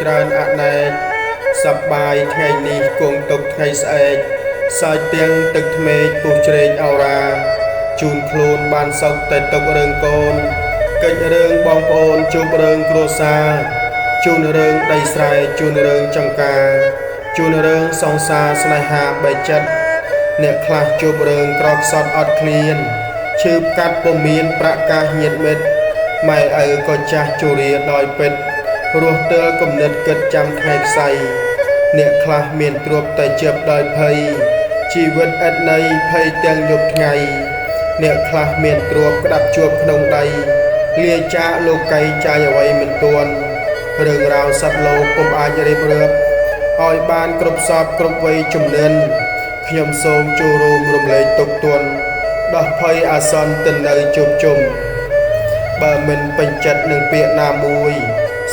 ច្រើនអណែកសប្បាយថ្ងៃនេះគង់ទុកថ្ងៃស្អែកសើចទាំងទឹកថ្មេកពុះជ្រែកអរាជូនខ្លួនបានសុខតែទុករឿងកូនកិច្ចរឿងបងប្អូនជួបរឿងគ្រួសារជូនរឿងដីស្រែជូនរឿងចង្ការជូនរឿងសង្សារស្នេហាបែកចិត្តអ្នកខ្លះជួបរឿងក្រខ្សត់អត់ឃ្លានឈឺផ្កាត់ពុំមានប្រកាសញាតមិត្តម៉ែឪក៏ចាស់ជរាដោយពេទ្យរស់ទើលគំនិតគិតចាំថ្ងៃផ្សៃអ្នកខ្លះមានទ្រព្យតែជាប់ដោយភ័យជីវិតឥតន័យភ័យទាំងយប់ថ្ងៃអ្នកខ្លះមានទ្រព្យក្តាប់ជួបក្នុងដៃលាចាកលោកីចាយអ្វីមិនទាន់រឿងរ៉ាវសត្វលោកពុំអាចរៀបរាប់ឲ្យបានគ្រប់សពគ្រប់វ័យជំនឿខ្ញុំសូមចូលរួមរំលែកទុក្ខទន់ដោះភ័យអាសន្នទៅនៅជប់ជុំបើមិនពេញចិត្តនឹងពាក្យណាមួយ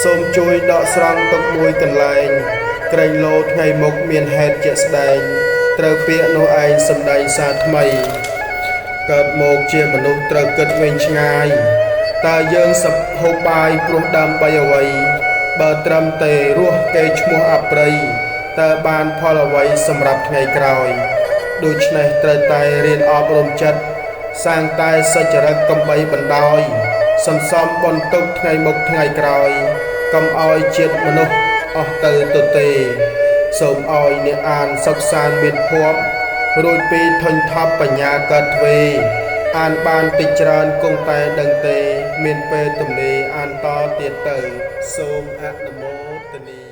សូមជួយដកស្រង់ទុកមួយកន្លែងក្រែងលោថ្ងៃមុខមានហេតុជាក់ស្ដែងត្រូវពាក្យនោះឯងសម្ដែងសារថ្មីកើតមកជាមនុស្សត្រូវគិតវែងឆ្ងាយតើយើងសពហូបបាយព្រោះដើម្បីអ្វីបើត្រឹមតែរស់គេឈ្មោះអប្រិយតើបានផលអ្វីសម្រាប់ថ្ងៃក្រោយដូច្នេះត្រូវតែរៀនអប់រំចិត្តសាងតែសច្ចរិតកំបីបណ្ដោយសន្សំបន្ទុកថ្ងៃមុខថ្ងៃក្រោយកុំឲ្យជាតិមនុស្សអស់ទៅទទេសូមឲ្យអ្នកអានសិក្សាមានភ័ព្វរួចពីធុញថប់បញ្ញាកើតទ្វេអានបានតិចច្រើនគង់តែដឹងទេមានពេលទំនេរអានតទៀតទៅសូមអនុមោទនា